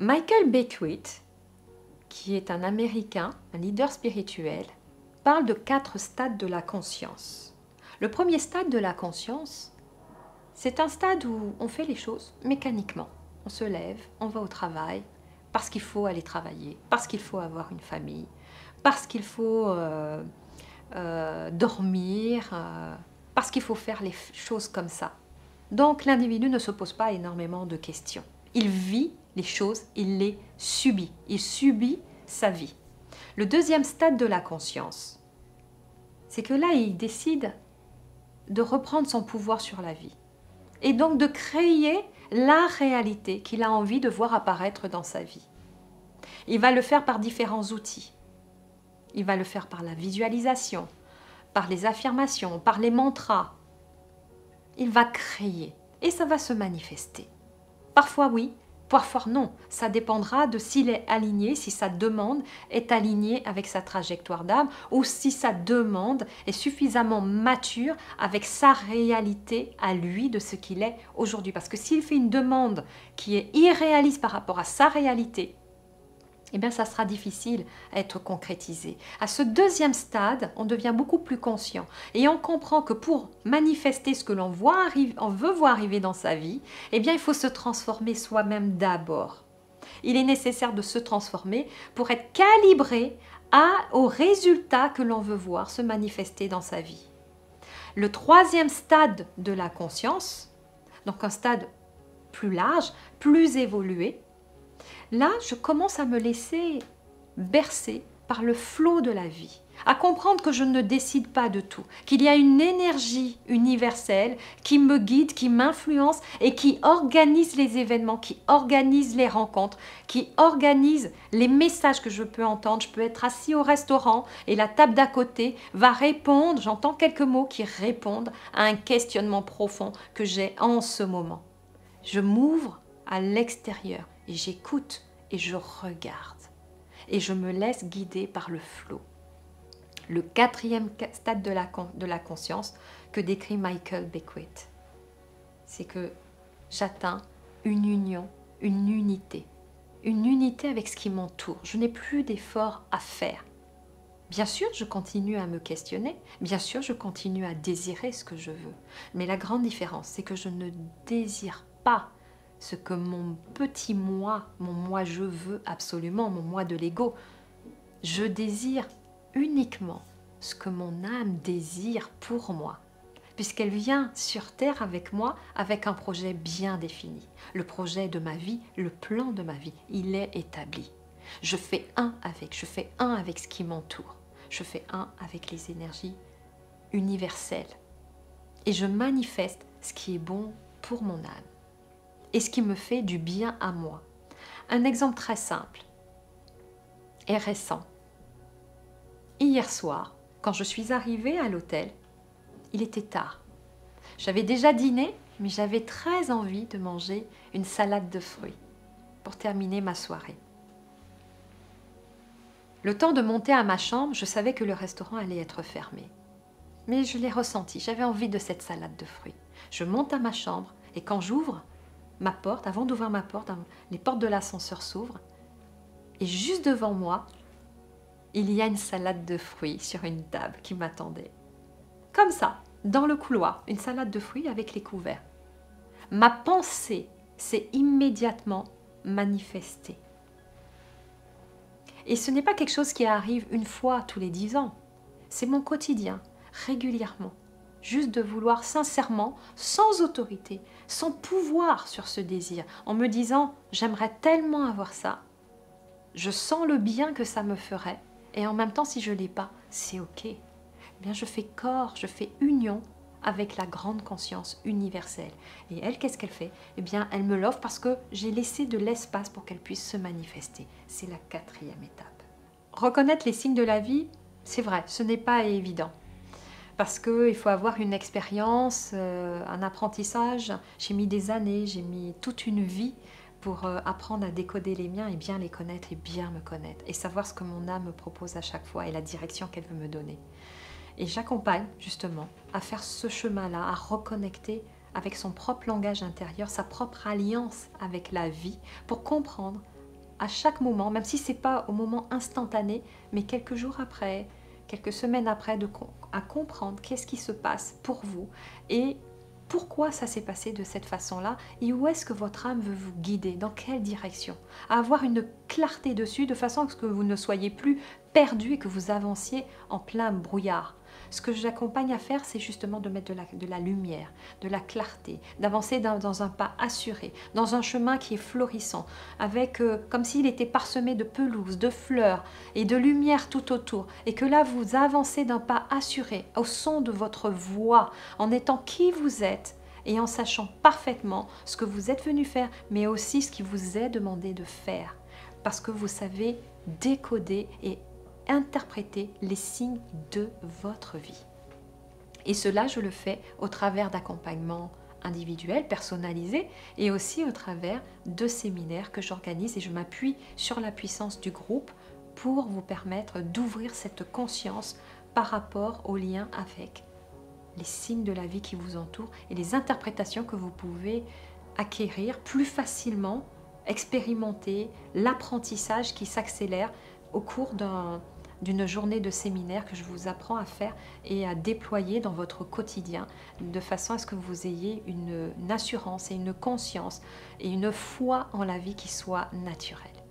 Michael Beckwith, qui est un Américain, un leader spirituel, parle de 4 stades de la conscience. Le premier stade de la conscience, c'est un stade où on fait les choses mécaniquement. On se lève, on va au travail, parce qu'il faut aller travailler, parce qu'il faut avoir une famille, parce qu'il faut dormir, parce qu'il faut faire les choses comme ça. Donc l'individu ne se pose pas énormément de questions. Il vit les choses, il les subit. Il subit sa vie. Le deuxième stade de la conscience, c'est que là, il décide de reprendre son pouvoir sur la vie. Et donc de créer la réalité qu'il a envie de voir apparaître dans sa vie. Il va le faire par différents outils. Il va le faire par la visualisation, par les affirmations, par les mantras. Il va créer et ça va se manifester. Parfois oui, parfois non. Ça dépendra de s'il est aligné, si sa demande est alignée avec sa trajectoire d'âme ou si sa demande est suffisamment mature avec sa réalité à lui de ce qu'il est aujourd'hui. Parce que s'il fait une demande qui est irréaliste par rapport à sa réalité, eh bien, ça sera difficile à être concrétisé. À ce deuxième stade, on devient beaucoup plus conscient et on comprend que pour manifester ce que l'on veut voir arriver dans sa vie, eh bien, il faut se transformer soi-même d'abord. Il est nécessaire de se transformer pour être calibré au résultat que l'on veut voir se manifester dans sa vie. Le troisième stade de la conscience, donc un stade plus large, plus évolué, là, je commence à me laisser bercer par le flot de la vie, à comprendre que je ne décide pas de tout, qu'il y a une énergie universelle qui me guide, qui m'influence et qui organise les événements, qui organise les rencontres, qui organise les messages que je peux entendre. Je peux être assis au restaurant et la table d'à côté va répondre, j'entends quelques mots qui répondent à un questionnement profond que j'ai en ce moment. Je m'ouvre à l'extérieur et j'écoute et je regarde et je me laisse guider par le flot. Le quatrième stade de la conscience que décrit Michael Beckwith, c'est que j'atteins une union, une unité avec ce qui m'entoure. Je n'ai plus d'efforts à faire. Bien sûr, je continue à me questionner, bien sûr, je continue à désirer ce que je veux, mais la grande différence, c'est que je ne désire pas ce que mon petit moi, mon moi je veux absolument, mon moi de l'ego. Je désire uniquement ce que mon âme désire pour moi, puisqu'elle vient sur Terre avec moi avec un projet bien défini. Le projet de ma vie, le plan de ma vie, il est établi. Je fais un avec ce qui m'entoure. Je fais un avec les énergies universelles. Et je manifeste ce qui est bon pour mon âme. Et ce qui me fait du bien à moi. Un exemple très simple et récent. Hier soir, quand je suis arrivée à l'hôtel, il était tard. J'avais déjà dîné, mais j'avais très envie de manger une salade de fruits pour terminer ma soirée. Le temps de monter à ma chambre, je savais que le restaurant allait être fermé. Mais je l'ai ressenti, j'avais envie de cette salade de fruits. Je monte à ma chambre et quand j'ouvre ma porte, avant d'ouvrir ma porte, les portes de l'ascenseur s'ouvrent et juste devant moi, il y a une salade de fruits sur une table qui m'attendait. Comme ça, dans le couloir, une salade de fruits avec les couverts. Ma pensée s'est immédiatement manifestée. Et ce n'est pas quelque chose qui arrive une fois tous les 10 ans. C'est mon quotidien, régulièrement. Juste de vouloir sincèrement, sans autorité, sans pouvoir sur ce désir, en me disant « j'aimerais tellement avoir ça », je sens le bien que ça me ferait, et en même temps, si je ne l'ai pas, c'est ok. Eh bien, je fais corps, je fais union avec la grande conscience universelle. Et elle, qu'est-ce qu'elle fait? Eh bien, elle me l'offre parce que j'ai laissé de l'espace pour qu'elle puisse se manifester. C'est la 4e étape. Reconnaître les signes de la vie, c'est vrai, ce n'est pas évident. Parce qu'il faut avoir une expérience, un apprentissage. J'ai mis des années, j'ai mis toute une vie pour apprendre à décoder les miens et bien les connaître et bien me connaître. Et savoir ce que mon âme me propose à chaque fois et la direction qu'elle veut me donner. Et j'accompagne justement à faire ce chemin-là, à reconnecter avec son propre langage intérieur, sa propre alliance avec la vie, pour comprendre à chaque moment, même si ce n'est pas au moment instantané, mais quelques jours après, quelques semaines après, à comprendre qu'est-ce qui se passe pour vous et pourquoi ça s'est passé de cette façon-là et où est-ce que votre âme veut vous guider, dans quelle direction. À avoir une clarté dessus de façon à ce que vous ne soyez plus perdu et que vous avanciez en plein brouillard. Ce que j'accompagne à faire, c'est justement de mettre de la lumière, de la clarté, d'avancer dans un pas assuré, dans un chemin qui est florissant, avec comme s'il était parsemé de pelouse, de fleurs et de lumière tout autour. Et que là, vous avancez d'un pas assuré, au son de votre voix, en étant qui vous êtes et en sachant parfaitement ce que vous êtes venu faire, mais aussi ce qui vous est demandé de faire. Parce que vous savez décoder et interpréter les signes de votre vie. Et cela, je le fais au travers d'accompagnements individuels, personnalisés, et aussi au travers de séminaires que j'organise et je m'appuie sur la puissance du groupe pour vous permettre d'ouvrir cette conscience par rapport au lien avec les signes de la vie qui vous entourent et les interprétations que vous pouvez acquérir plus facilement, expérimenter l'apprentissage qui s'accélère au cours d'une journée de séminaire que je vous apprends à faire et à déployer dans votre quotidien de façon à ce que vous ayez une assurance et une conscience et une foi en la vie qui soit naturelle.